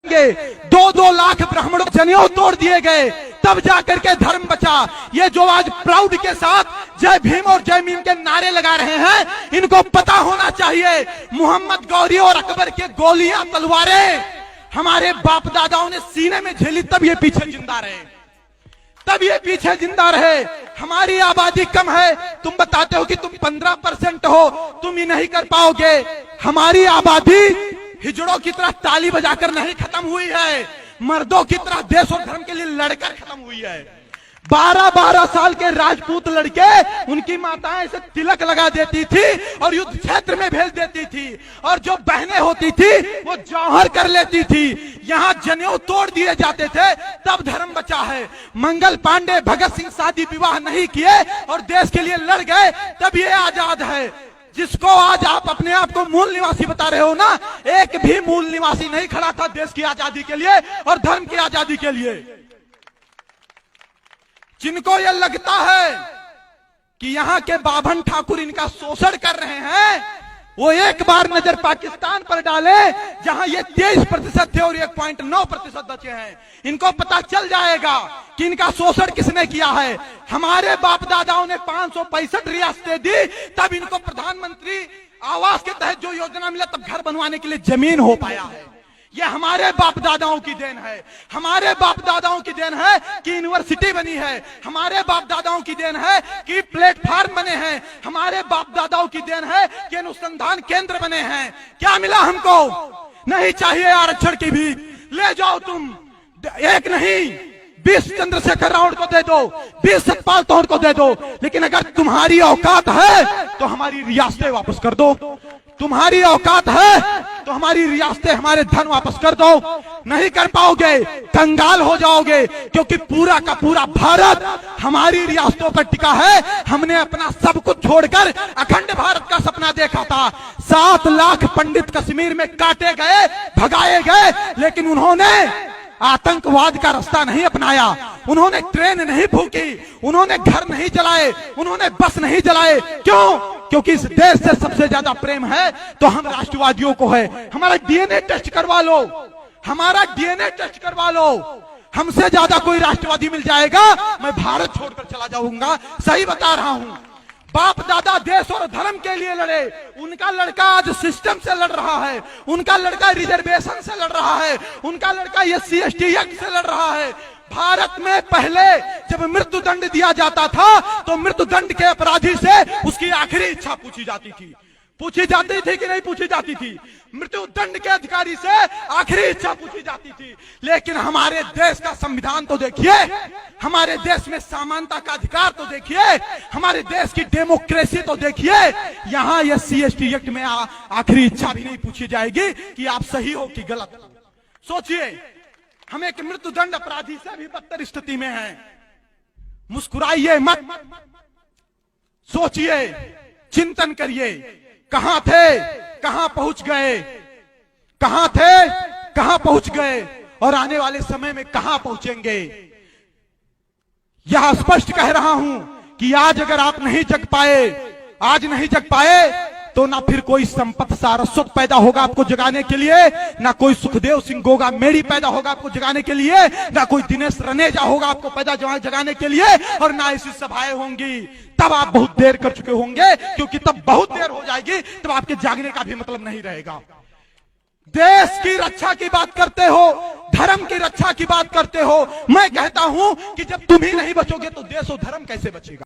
2-2 लाख ब्राह्मणों जनेऊ तोड़ दिए गए, तब जाकर के धर्म बचा। ये जो आज प्राउड के साथ जय भीम और जय मीम के नारे लगा रहे हैं, इनको पता होना चाहिए मोहम्मद गौरी और अकबर के गोलियां तलवारें हमारे बाप दादाओं ने सीने में झेली, तब ये पीछे जिंदा रहे, तब ये पीछे जिंदा रहे। हमारी आबादी कम है, तुम बताते हो कि तुम 15% हो, तुम ही नहीं कर पाओगे। हमारी आबादी हिजड़ों की तरह ताली बजाकर नहीं खत्म हुई है, मर्दों की तरह देश और धर्म के लिए लड़कर खत्म हुई है। 12-12 साल के राजपूत लड़के, उनकी माताएं इसे तिलक लगा देती थी और युद्ध क्षेत्र में भेज देती थी, और जो बहनें होती थी वो जौहर कर लेती थी। यहाँ जनेऊ तोड़ दिए जाते थे, तब धर्म बचा है। मंगल पांडे, भगत सिंह शादी विवाह नहीं किए और देश के लिए लड़ गए, तब ये आजाद है। जिसको आज आप अपने आप को मूल निवासी बता रहे हो ना, एक भी मूल निवासी नहीं खड़ा था देश की आजादी के लिए और धर्म की आजादी के लिए। जिनको यह लगता है कि यहाँ के बाभन ठाकुर इनका शोषण कर रहे हैं, वो एक बार नजर पाकिस्तान पर डाले, जहां ये 23% थे और 1.9% बचे हैं। इनको पता चल जाएगा कि इनका शोषण किसने किया है। हमारे बाप दादाओं ने 565 रियासतें दी, तब इनको प्रधानमंत्री आवास के तहत जो योजना मिला, तब घर बनवाने के लिए जमीन हो पाया है। ये हमारे बाप दादाओं की देन है, हमारे बाप दादाओं की देन है कि यूनिवर्सिटी बनी है, हमारे बाप दादाओं की देन है कि प्लेटफार्म बने हैं, हमारे बाप दादाओं की देन है कि अनुसंधान केंद्र बने हैं। क्या मिला हमको? नहीं चाहिए आरक्षण की भी, ले जाओ तुम, एक नहीं 20 चंद्रशेखर रावत को दे दो, 20 सतपाल तोहर को दे दो, लेकिन अगर तुम्हारी औकात है तो हमारी रियासतें वापस कर दो। तुम्हारी औकात है तो हमारी रियासतें, हमारे धन वापस कर दो। नहीं कर पाओगे, कंगाल हो जाओगे, क्योंकि पूरा का पूरा भारत हमारी रियासतों पर टिका है। हमने अपना सब कुछ छोड़कर अखंड भारत का सपना देखा था। 7 लाख पंडित कश्मीर में काटे गए, भगाए गए, लेकिन उन्होंने आतंकवाद का रास्ता नहीं अपनाया, उन्होंने ट्रेन नहीं फूकी, उन्होंने घर नहीं जलाए, उन्होंने बस नहीं जलाए। क्यों? क्योंकि इस देश से सबसे ज्यादा प्रेम है तो हम राष्ट्रवादियों को है। हमारा डीएनए टेस्ट करवा लो, हमारा डीएनए टेस्ट करवा लो, हमसे ज्यादा कोई राष्ट्रवादी मिल जाएगा, मैं भारत छोड़कर चला जाऊंगा। सही बता रहा हूं। बाप दादा देश और धर्म के लिए लड़े, उनका लड़का आज सिस्टम से लड़ रहा है, उनका लड़का रिजर्वेशन से लड़ रहा है, उनका लड़का SC ST एक्ट से लड़ रहा है। भारत में पहले जब मृत्यु दंड दिया जाता था तो मृत्यु दंड के अपराधी से उसकी आखिरी इच्छा पूछी जाती थी। पूछी जाती थी कि नहीं पूछी जाती थी? मृत्यु दंड के अधिकारी से आखिरी इच्छा पूछी जाती थी। लेकिन हमारे देश का संविधान तो देखिए, हमारे देश में समानता का अधिकार तो देखिए, हमारे देश की डेमोक्रेसी तो देखिए। यहाँ SC ST एक्ट में आखिरी इच्छा भी नहीं पूछी जाएगी कि आप सही हो कि गलत। सोचिए, हम एक मृत्यु दंड अपराधी से भी बदतर स्थिति में हैं। मुस्कुराइए मत, सोचिए, चिंतन करिए, कहां थे, कहां पहुंच गए, कहां थे, कहां पहुंच गए, और आने वाले समय में कहां पहुंचेंगे। यह स्पष्ट कह रहा हूं कि आज अगर आप नहीं जग पाए, आज नहीं जग पाए, तो ना फिर कोई संपत सारस्वत पैदा होगा आपको जगाने के लिए, ना कोई सुखदेव सिंह गोगा मेड़ी पैदा होगा आपको जगाने के लिए, ना कोई दिनेश रनेजा होगा आपको पैदा जगाने के लिए, और ना ऐसी सभाएं होंगी। तब आप बहुत देर कर चुके होंगे, क्योंकि तब बहुत देर हो जाएगी, तब आपके जागने का भी मतलब नहीं रहेगा। देश की रक्षा की बात करते हो, धर्म की रक्षा की बात करते हो। मैं कहता हूं कि जब तुम ही नहीं बचोगे तो देश और धर्म कैसे बचेगा।